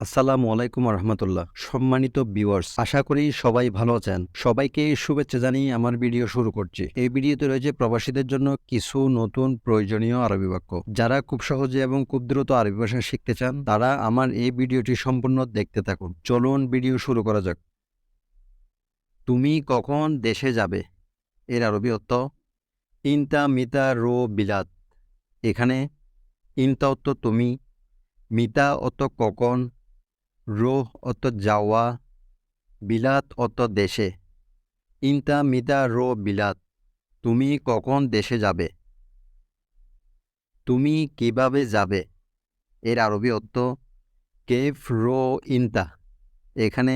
আসসালামু আলাইকুম রহমতুল্লাহ। সম্মানিত ভিউয়ার্স, আশা করি সবাই ভালো আছেন। সবাইকে শুভেচ্ছা জানিয়ে আমার ভিডিও শুরু করছি। এই ভিডিওতে রয়েছে প্রবাসীদের জন্য কিছু নতুন প্রয়োজনীয় আরবি বাক্য। যারা খুব সহজে এবং খুব দ্রুত আরবি ভাষা শিখতে চান তারা আমার এই ভিডিওটি সম্পূর্ণ দেখতে থাকুন। চলুন ভিডিও শুরু করা যাক। তুমি কখন দেশে যাবে? এর আরবি অর্থ ইনতা মিতা রো বিলাত। এখানে ইনতা অর্থ তুমি, মিতা অর্থ কখন, রোহ অর্থ যাওয়া, বিলাত অর্থ দেশে। ইনতা মিতা রো বিলাত, তুমি কখন দেশে যাবে? তুমি কিভাবে যাবে? এর আরবি অর্থ কেফ রো ইনতা। এখানে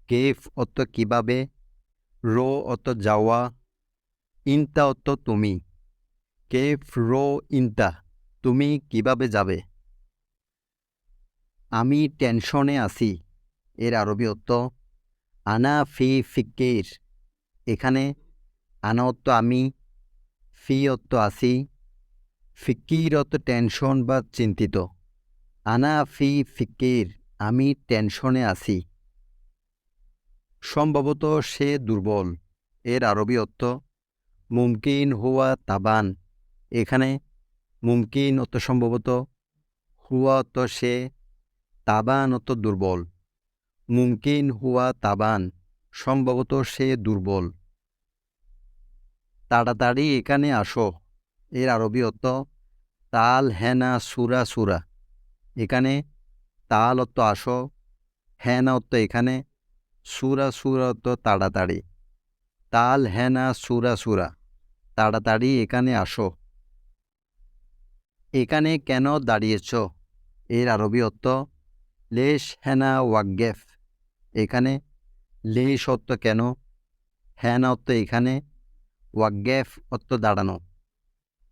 কেফ অর্থ কিভাবে, রো অর্থ যাওয়া, ইনতা অর্থ তুমি। কেফ রো ইনতা, তুমি কিভাবে যাবে? আমি টেনশনে আছি। এর আরবি অর্থ আনা ফি ফিকির। এখানে আনা অর্থ আমি, ফি অর্থ আছি, ফিকির অর্থ টেনশন বা চিন্তিত। আনা ফি ফিকির, আমি টেনশনে আছি। সম্ভবত সে দুর্বল। এর আরবি অর্থ মুমকিন হুয়া তাবান। এখানে মুমকিন অর্থ সম্ভবত, হুয়া অর্থ সে, তাবান অর্থ দুর্বল। মুমকিন হুয়া তাবান, সম্ভবত সে দুর্বল। তাড়াতাড়ি এখানে আসো। এর আরবি অর্থ তাল হেনা সুরা সুরা। এখানে তাল অর্থ আসো, হেনা অর্থ এখানে, সুরা সুরা অর্থ তাড়াতাড়ি। তাল হেনা সুরা সুরা, তাড়াতাড়ি এখানে আসো। এখানে কেন দাঁড়িয়েছ? এর আরবি অর্থ লেশ হেনা ওয়াগেফ। এখানে লেশ অর্থ কেন, হেনা অর্থ এখানে, ওয়াগেফ অর্থ দাঁড়ানো।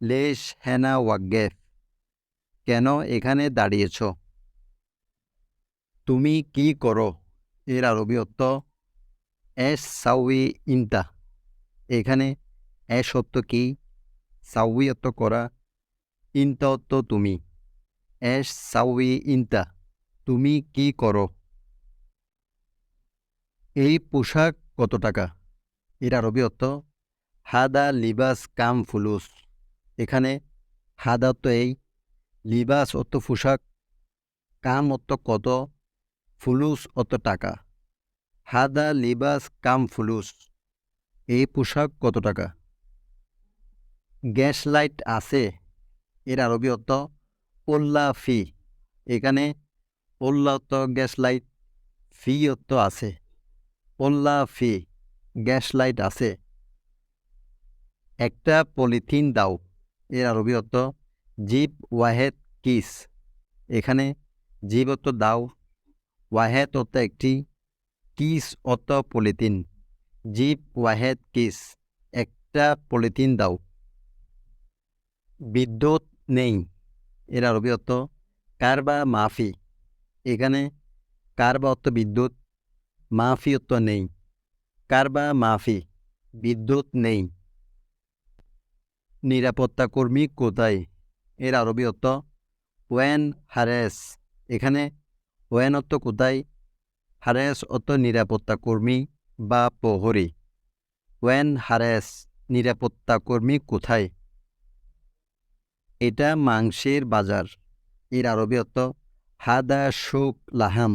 লেশ হেনা ওয়াগেফ, কেন এখানে দাঁড়িয়েছ? তুমি কি করো? এর আরবি অর্থ এস সাউই ইনতা। এখানে এস অর্থ কি, সাউই অর্থ করা, ইনতা অর্থ তুমি। এস সাউই ইনতা, তুমি কি করো? এই পোশাক কত টাকা? এর আরবি অর্থ হাদা লিবাস কাম ফুলুস। এখানে হাদা অর্থ এই, লিবাস অর্থ পোশাক, কাম অর্থ কত, ফুলুস অর্থ টাকা। হাদা লিবাস কাম ফুলুস, এই পোশাক কত টাকা? গ্যাস লাইট আছে। এর আরবি অর্থ ওল্লা ফি। এখানে ওল্লা অর্থ গ্যাস লাইট, ফি অর্থ আছে। ওল্লা ফি, গ্যাস লাইট আছে। একটা পলিথিন দাও। এর আরবি অর্থ জিব ওয়াহেদ কিস। এখানে জিব অর্থ দাও, ওয়াহেদ অর্থ একটি, কিস অর্থ পলিথিন। জিব ওয়াহেদ কিস, একটা পলিথিন দাও। বিদ্যুৎ নেই। এর আরবি অর্থ কারবা মাফি। এখানে কারবা অর্থ বিদ্যুৎ, মাফি অর্থ নেই। কারবা মাফি, বিদ্যুৎ নেই। নিরাপত্তা কর্মী কোথায়? এর আরবি অর্থ ওয়েন হারেস। এখানে ওয়েন অর্থ কোথায়, হারেস অর্থ নিরাপত্তা কর্মী বা প্রহরী। ওয়েন হারেস, নিরাপত্তা কর্মী কোথায়? এটা মাংসের বাজার। এর আরবি অর্থ হাদা শুক লাহাম।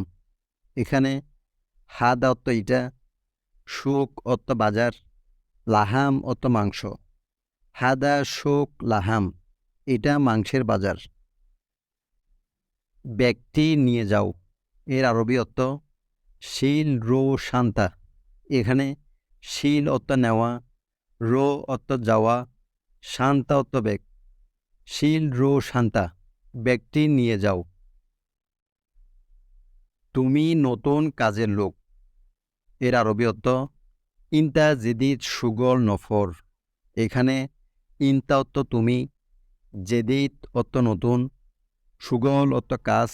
এখানে হাদা অর্থ এটা, শুক অর্থ বাজার, লাহাম অর্থ মাংস। হাদা শুক লাহাম, এটা মাংসের বাজার। ব্যক্তি নিয়ে যাও। এর আরবি অর্থ শিল রো শান্তা। এখানে শিল অর্থ নেওয়া, রো অর্থ যাওয়া, শান্তা অর্থ ব্যাগ। শিল রো শান্তা, ব্যক্তি নিয়ে যাও। তুমি নতুন কাজের লোক। এর আরবি অর্থ ইনতা জেদিদ সুগল নফর। এখানে ইনতা অর্থ তুমি, জেদিদ অর্থ নতুন, সুগল অর্থ কাজ,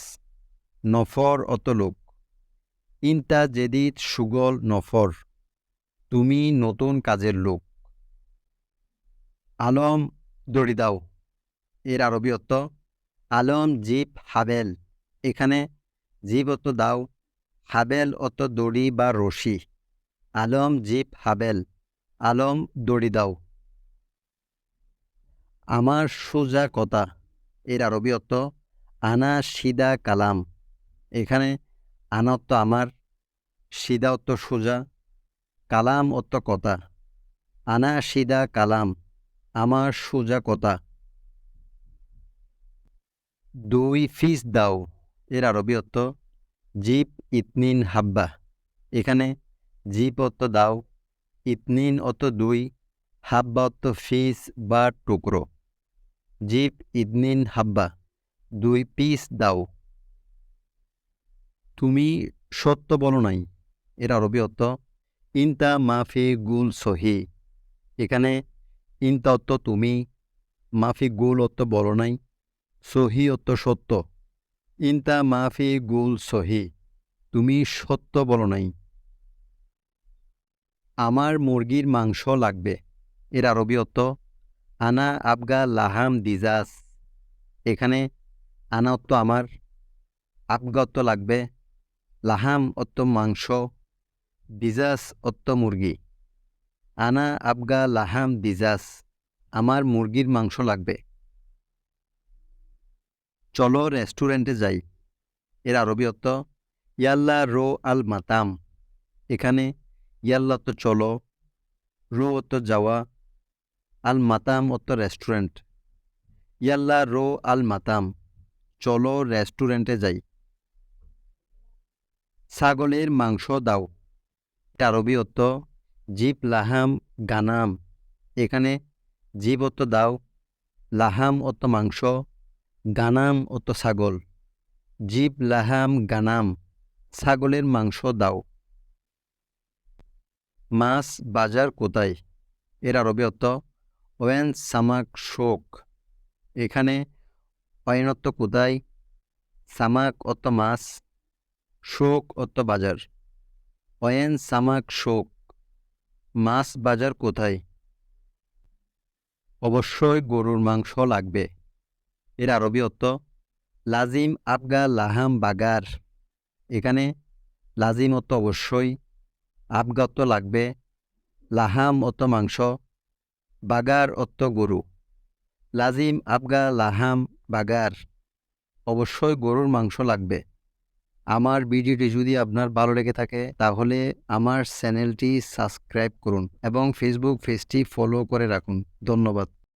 নফর অর্থ লোক। ইনতা জেদিদ সুগল নফর, তুমি নতুন কাজের লোক। আলম দড়ি দাও। এর আরবি অর্থ আলম জিপ হাবেল। এখানে জিপ অর্থ দাও, হাবেল অর্থ দড়ি বা রশি। আলম জিপ হাবেল, আলম দড়ি দাও। আমার সোজা কথা, এর আরবি অর্থ আনা সিদা কালাম। এখানে আনা অর্থ আমার, সিদা অর্থ সোজা, কালাম অর্থ কথা। আনা সিদা কালাম, আমার সোজা কথা। 2 পিস দাও, এর আরবি অর্থ জিপ ইতনিন হাব্বা। এখানে জিপ অর্থ দাও, ইতনিন অর্থ 2, হাব্বা অর্থ পিস বা টুকরো। জিপ ইতনিন হাব্বা, 2 পিস দাও। তুমি সত্য বলো নাই, এর আরবি অর্থ ইনতা মাফি গুল সহি। এখানে ইনতা অর্থ তুমি, মাফি গুল অর্থ বলো নাই, সহি অর্থ সত্য। ইনতা মাফি গুল সহি, তুমি সত্য বলো নাই। আমার মুরগির মাংস লাগবে, এর আরবি অর্থ আনা আবগা লাহাম দিজাস। এখানে আনা অর্থ আমার, আবগা অর্থ লাগবে, লাহাম অর্থ মাংস, দিজাস অর্থ মুরগি। আনা আবগা লাহাম দিজাস, আমার মুরগির মাংস লাগবে। চলো রেস্টুরেন্টে যাই, এর আরবি অর্থ ইয়াল্লা রো আল মাতাম। এখানে ইয়াল্লা অর্থ চলো, রো অর্থ যাওয়া, আল মাতাম অর্থ রেস্টুরেন্ট। ইয়াল্লা রো আল মাতাম, চলো রেস্টুরেন্টে যাই। ছাগলের মাংস দাও, এটা আরবি অর্থ জিপ লাহাম গানাম। এখানে জিপ অর্থ দাও, লাহাম অর্থ মাংস, গানাম অর্থ ছাগল। জিপ লাহাম গানাম, ছাগলের মাংস দাও। মাছ বাজার কোথায়, এর আরবি অর্থ ওয়েন সামাক শোক। এখানে ওয়েন অর্থ কোথায়, সামাক অর্থ মাছ, শোক অর্থ বাজার। ওয়েন সামাক শোক, মাছ বাজার কোথায়। অবশ্যই গরুর মাংস লাগবে, এর আরবি অর্থ লাজিম আবগা লাহাম বাগার। এখানে লাজিম অর্থ অবশ্যই, আবগা অর্থ লাগবে, লাহাম অর্থ মাংস, বাগার অর্থ গরু। লাজিম আবগা লাহাম বাগার, অবশ্যই গরুর মাংস লাগবে। আমার ভিডিওটি যদি আপনার ভালো লেগে থাকে তাহলে আমার চ্যানেলটি সাবস্ক্রাইব করুন এবং ফেসবুক পেজটি ফলো করে রাখুন। ধন্যবাদ।